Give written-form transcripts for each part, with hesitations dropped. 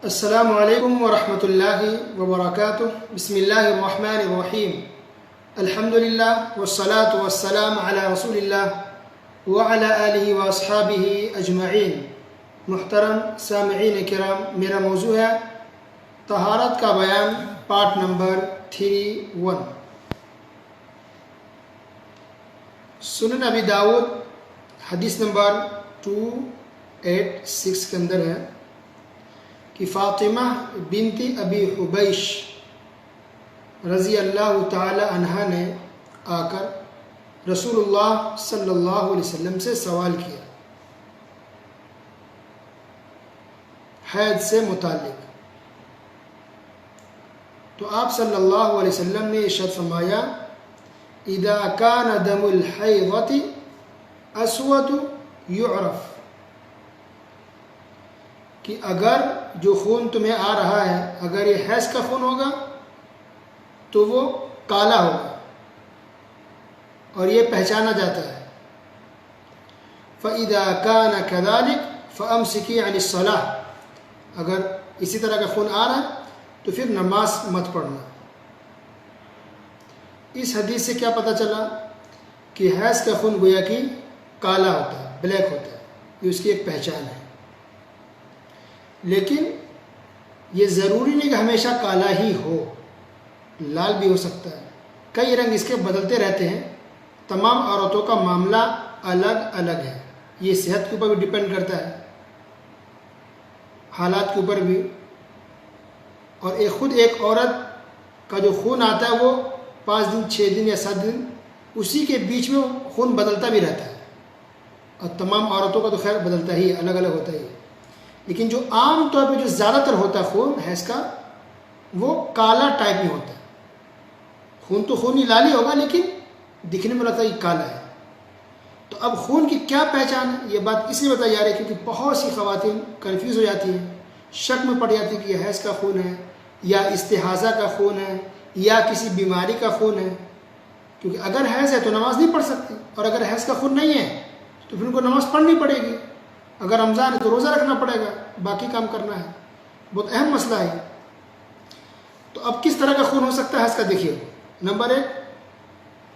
अस्सलामु अलैकुम वरहमतुल्लाहि वबरकातुह। बिस्मिल्लाहिर्रहमानिर्रहीम। अल्हम्दुलिल्लाह वस्सलातु वस्सलाम अला रसूलिल्लाह व अला आलिहि व अस्हाबिहि अजमईन। मुहतरम सामिईन किराम, मेरा मौजू है तहारत का बयान, पार्ट नंबर 31। सुनन अबी दाऊद हदीस नंबर 286 के अंदर है कि फ़ातिमा बिनती अबी हुबैश रज़ी अल्लाह ताला अन्हा ने आकर रसूलुल्लाह सल्लल्लाहु अलैहि वसल्लम से सवाल किया हैद से मुताल्लिक। तो आप सल्लल्लाहु अलैहि वसल्लम ने इरशाद फरमाया, इदा कान दमुल हैज़ति अस्वद युअरफ, कि अगर जो खून तुम्हें आ रहा है, अगर ये हैज़ का खून होगा तो वो काला होगा और ये पहचाना जाता है। फ़इदा कान कज़ालिक फ़अम्सिकी अनिस्सलाह, अगर इसी तरह का खून आ रहा है तो फिर नमाज मत पढ़ना। इस हदीस से क्या पता चला कि हैज़ का खून गोया कि काला होता है, ब्लैक होता है, ये उसकी एक पहचान है। लेकिन ये ज़रूरी नहीं कि हमेशा काला ही हो, लाल भी हो सकता है। कई रंग इसके बदलते रहते हैं। तमाम औरतों का मामला अलग अलग है, ये सेहत के ऊपर भी डिपेंड करता है, हालात के ऊपर भी। और खुद एक औरत का जो खून आता है वो 5 दिन 6 दिन या 7 दिन उसी के बीच में खून बदलता भी रहता है। और तमाम औरतों का तो खैर बदलता ही है, अलग अलग होता ही है। लेकिन जो आम तौर पे जो ज़्यादातर होता है खून हैज़ का, वो काला टाइप में होता है। खून तो खून ही लाल ही होगा, लेकिन दिखने में लगता है कि काला है। तो अब खून की क्या पहचान है, ये बात इसलिए बताई जा रही है क्योंकि बहुत सी ख़वातीन कन्फ्यूज़ हो जाती हैं, शक में पड़ जाती है कि यह हैज़ का खून है या इस्तिहाज़ा का खून है या किसी बीमारी का खून है। क्योंकि अगर हैज़ है तो नमाज नहीं पढ़ सकती, और अगर हैज़ का खून नहीं है तो फिर उनको नमाज पढ़नी पड़ेगी। अगर रमज़ान है तो रोज़ा रखना पड़ेगा, बाकी काम करना है। बहुत अहम मसला है। तो अब किस तरह का खून हो सकता है हैज़ का, देखिए। नंबर 1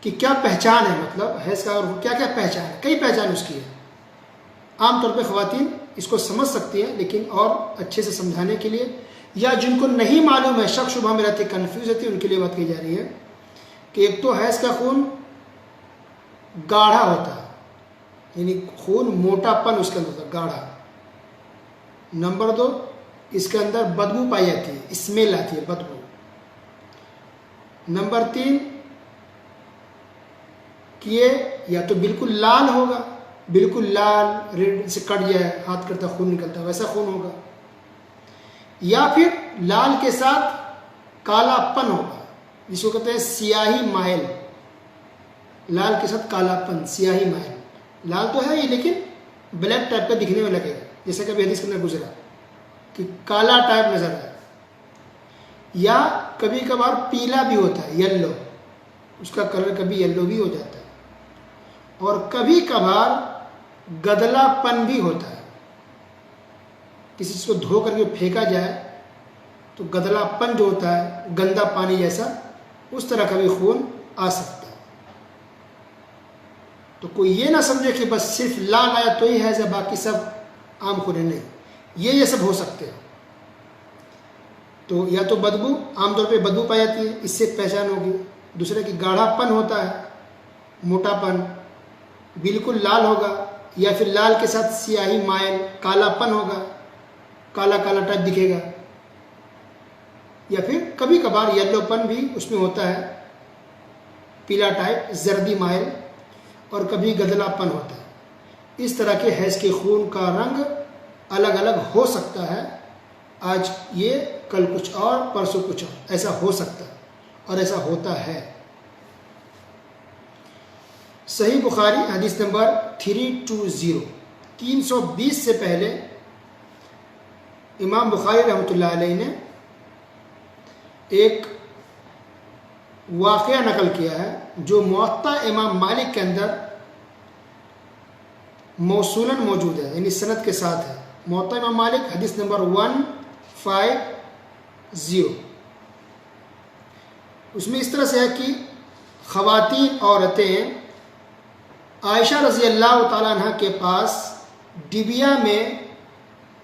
कि क्या पहचान है, मतलब हैज़ का और क्या क्या पहचान है। कई पहचान उसकी है। आमतौर पे ख़वातीन इसको समझ सकती हैं, लेकिन और अच्छे से समझाने के लिए या जिनको नहीं मालूम है, शक शुबा में रहती, कन्फ्यूज रहती है, उनके लिए बात की जा रही है कि एक तो हैज़ का खून गाढ़ा होता है, यानी खून मोटापन उसके अंदर होता है, गाढ़ा। नंबर 2, इसके अंदर बदबू पाई जाती है, स्मेल आती है, बदबू। नंबर 3 कि ये या तो बिल्कुल लाल होगा, बिल्कुल लाल रेड से कट जाए, हाथ करता खून निकलता है, वैसा खून होगा। या फिर लाल के साथ कालापन होगा, जिसको कहते हैं सियाही माइल। लाल के साथ कालापन, सियाही माइल। लाल तो है ही, लेकिन ब्लैक टाइप का दिखने में लगेगा, जैसे कभी हदीस के अंदर गुजरा कि काला टाइप नजर आए। या कभी कभार पीला भी होता है, येलो, उसका कलर कभी येलो भी हो जाता है। और कभी कभार गदलापन भी होता है, किसी चीज़ को धो करके फेंका जाए तो गदलापन जो होता है, गंदा पानी जैसा, उस तरह का भी खून आ सकता है। तो कोई ये ना समझे कि बस सिर्फ लाल आया तो ही है, बाकी सब आम खून है, नहीं, ये सब हो सकते हैं। तो या तो बदबू, आमतौर पे बदबू पाई जाती है, इससे पहचान होगी। दूसरे की गाढ़ापन होता है, मोटापन, बिल्कुल लाल होगा, या फिर लाल के साथ सियाही माइल, कालापन होगा, काला काला टाइप दिखेगा। या फिर कभी कभार येलोपन भी उसमें होता है, पीला टाइप, जर्दी माइल, और कभी गदलापन होता है। इस तरह के हैज़ के खून का रंग अलग अलग हो सकता है। आज ये, कल कुछ और, परसों कुछ और, ऐसा हो सकता है और ऐसा होता है। सही बुखारी हदीस नंबर 320 से पहले इमाम बुखारी रहमतुल्लाह अलैह ने एक वाक़या नकल किया है जो मुअत्ता इमाम मालिक के अंदर मौसूलन मौजूद है, यानी सनद के साथ है। मुअत्ता इमाम मालिक हदीस नंबर 50। उसमें इस तरह से है कि ख़वातीन औरतें आयशा रज़ी अल्लाह ताला अन्हा के पास डिबिया में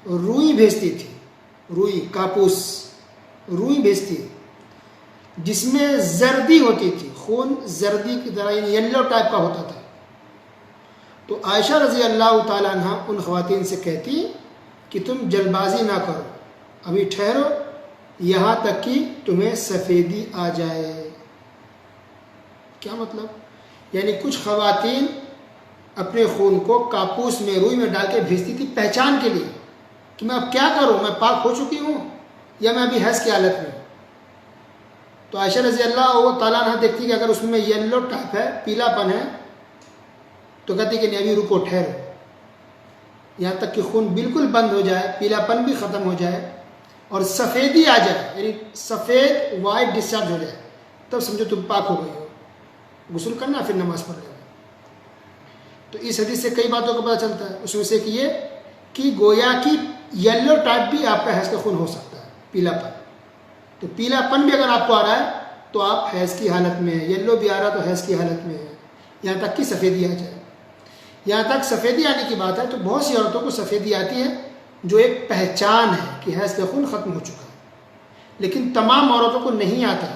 रुई भेजती थी, रुई कापूस रुई भेजती, जिसमें जर्दी होती थी, खून जर्दी की तरह येलो टाइप का होता था। तो आयशा रज़ी अल्लाह ताला अन्हा उन ख़वातीन से कहती कि तुम जल्दबाजी ना करो, अभी ठहरो यहाँ तक कि तुम्हें सफ़ेदी आ जाए। क्या मतलब? यानी कुछ ख़वातीन अपने खून को कापूस में रुई में डाल के भेजती थी पहचान के लिए कि मैं अब क्या करूं, मैं पाक हो चुकी हूं या मैं अभी हैज़ की हालत में। तो आयशा रज़ी अल्लाह ताला अन्हा देखती कि अगर उसमें येलो टाइप है, पीलापन है, तो कहती कि नहीं अभी रुको, ठहरो यहाँ तक कि खून बिल्कुल बंद हो जाए, पीलापन भी ख़त्म हो जाए और सफ़ेदी आ जाए, यानी सफ़ेद वाइट डिस्चार्ज हो जाए, तब समझो तुम पाक हो गई हो। गुस्ल करना फिर नमाज पढ़ लेना। तो इस हदीस से कई बातों का पता चलता है। उसमें से कि ये कि गोया की येलो टाइप भी आपका हैज़ का खून हो सकता है, पीलापन। तो पीलापन भी अगर आपको आ रहा है तो आप हैज़ की हालत में है, येलो भी आ रहा है तो हैज़ की हालत में है, यहाँ तक कि सफ़ेदी आ जाए। यहाँ तक सफ़ेदी आने की बात है तो बहुत सी औरतों को सफ़ेदी आती है जो एक पहचान है कि हैज़ का खून ख़त्म हो चुका है, लेकिन तमाम औरतों को नहीं आता,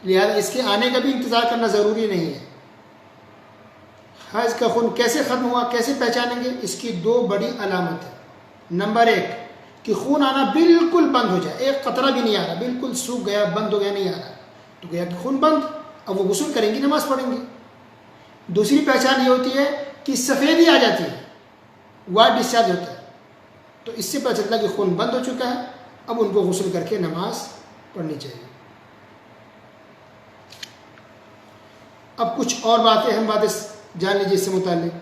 लिहाजा इसके आने का भी इंतज़ार करना ज़रूरी नहीं है। हैज़ का खून कैसे ख़त्म हुआ, कैसे पहचानेंगे? इसकी दो बड़ी अलामत है। नंबर एक कि खून आना बिल्कुल बंद हो जाए, एक कतरा भी नहीं आ रहा, बिल्कुल सूख गया, बंद हो गया, नहीं आ रहा, तो गया कि खून बंद, अब वो गुस्ल करेंगी, नमाज पढ़ेंगी। दूसरी पहचान ये होती है कि सफ़ेदी आ जाती है, वाइट डिस्चार्ज होता है, तो इससे पता चलता है कि खून बंद हो चुका है, अब उनको गुस्ल करके नमाज पढ़नी चाहिए। अब कुछ और बातें, हम बातें जान लीजिए इससे मुताल्लिक़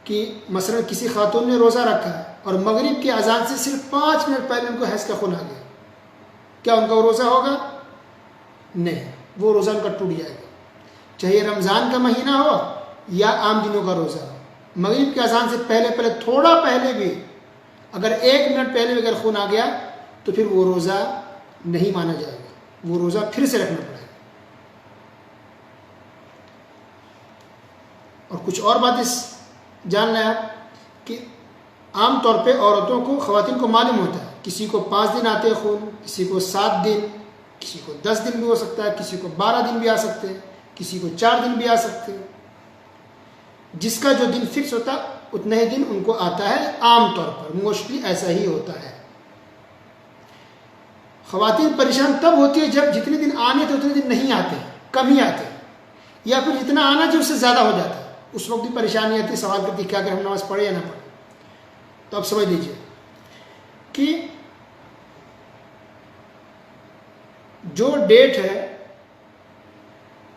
कि मसलन किसी खातून ने रोज़ा रखा है और मगरिब की अजान से सिर्फ 5 मिनट पहले उनको हैज़ का खून आ गया, क्या उनका वो रोज़ा होगा? नहीं, वो रोज़ा उनका टूट जाएगा, चाहे रमज़ान का महीना हो या आम दिनों का रोज़ा हो। मगरिब की अजान से पहले थोड़ा पहले भी अगर 1 मिनट पहले भी अगर खून आ गया तो फिर वो रोज़ा नहीं माना जाएगा, वो रोज़ा फिर से रखना पड़ेगा। और कुछ और बात इस जान लें आप कि आम तौर पे औरतों को, ख़वातीन को मालूम होता है, किसी को 5 दिन आते हैं खून, किसी को 7 दिन, किसी को 10 दिन भी हो सकता है, किसी को 12 दिन भी आ सकते हैं, किसी को 4 दिन भी आ सकते हैं। जिसका जो दिन फिक्स होता है उतने ही दिन उनको आता है, आम तौर पर मोस्टली ऐसा ही होता है। ख़वातीन परेशान तब होती है जब जितने दिन आने थे उतने दिन नहीं आते, कम ही आते, या फिर जितना आना चाहिए उससे ज़्यादा हो जाता है, उस वक्त भी परेशानी आती, सवाल करती क्या करें, हम नमाज़ पढ़े या ना पढ़े। तो अब समझ लीजिए कि जो डेट है,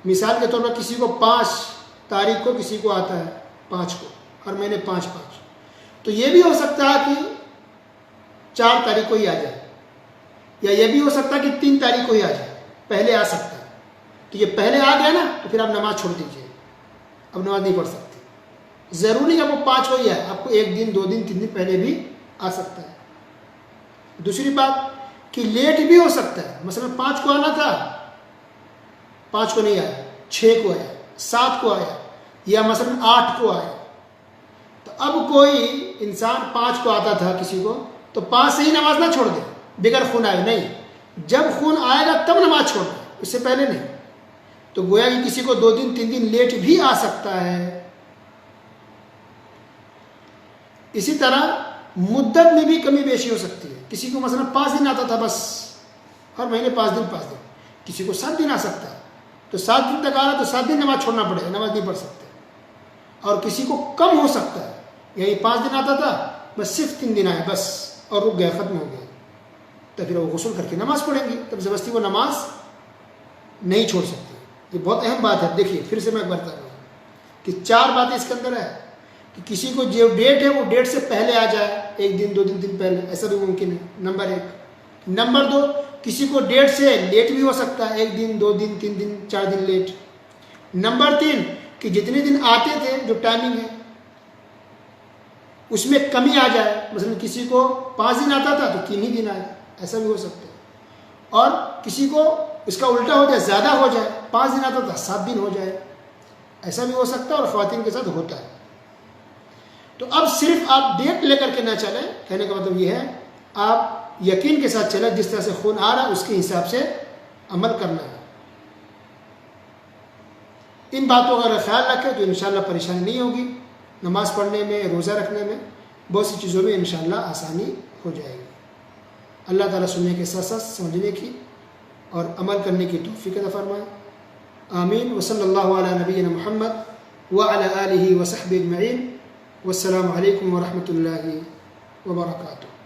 मिसाल के तौर पर किसी को 5 तारीख को किसी को आता है 5 को, हर महीने 5-5, तो ये भी हो सकता है कि 4 तारीख को ही आ जाए, या ये भी हो सकता है कि 3 तारीख को ही आ जाए, पहले आ सकता है। तो ये पहले आ गया ना तो फिर आप नमाज छोड़ दीजिए, अब नमाज नहीं पढ़ सकते। ज़रूरी है वो 5 को ही आए, आपको 1 दिन 2 दिन 3 दिन पहले भी आ सकता है। दूसरी बात कि लेट भी हो सकता है, मसलन 5 को आना था, 5 को नहीं आया, 6 को आया, 7 को आया, या मसलन 8 को आया। तो अब कोई इंसान 5 को आता था किसी को, तो 5 से ही नमाज ना छोड़ दे बगैर खून आए, नहीं, जब खून आएगा तब नमाज छोड़ना, उससे पहले नहीं। तो गोया कि किसी को 2 दिन 3 दिन लेट भी आ सकता है। इसी तरह मुद्दत में भी कमी बेशी हो सकती है, किसी को मसलन 5 दिन आता था बस, हर महीने 5 दिन, किसी को 7 दिन आ सकता है, तो 7 दिन तक आ रहा तो 7 दिन नमाज छोड़ना पड़ेगा, नमाज नहीं पढ़ सकते। और किसी को कम हो सकता है, यही 5 दिन आता था बस सिर्फ 3 दिन आए बस और रुक गया, ख़त्म हो गया, तो फिर वो गुस्ल करके नमाज पढ़ेंगे, तब ज़बरदस्ती वो नमाज नहीं छोड़ सकते। ये बहुत अहम बात है। देखिए फिर से मैं बता रहा हूँ कि 4 बातें इसके अंदर है कि किसी को जो डेट है वो डेट से पहले आ जाए, 1 दिन 2 दिन पहले, ऐसा भी मुमकिन है, नंबर 1। नंबर 2, किसी को डेट से लेट भी हो सकता है, 1 दिन 2 दिन 3 दिन 4 दिन लेट। नंबर 3 कि जितने दिन आते थे, जो टाइमिंग है उसमें कमी आ जाए, मसलन किसी को 5 दिन आता था तो 3 ही दिन आए, ऐसा भी हो सकता है। और किसी को इसका उल्टा हो जाए, ज़्यादा हो जाए, 5 दिन आता तो 7 दिन हो जाए, ऐसा भी हो सकता है और ख़वातीन के साथ होता है। तो अब सिर्फ आप डेट लेकर के ना चलें, कहने का मतलब ये है आप यकीन के साथ चलें, जिस तरह से खून आ रहा है उसके हिसाब से अमल करना है। इन बातों का अगर ख्याल रखें तो इंशाअल्लाह परेशानी नहीं होगी, नमाज़ पढ़ने में, रोज़ा रखने में, बहुत सी चीज़ों में इंशाअल्लाह आसानी हो जाएगी। अल्लाह ताला सुनने के साथ साथ समझने की और अमल करने की तौफीक अता फरमाए। आमीन। व सल्लल्लाहु अला नबीना मुहम्मद व अला आलिहि व सहबिहि अजमईन। वस्सलामु अलैकुम व रहमतुल्लाहि व बरकातुहू।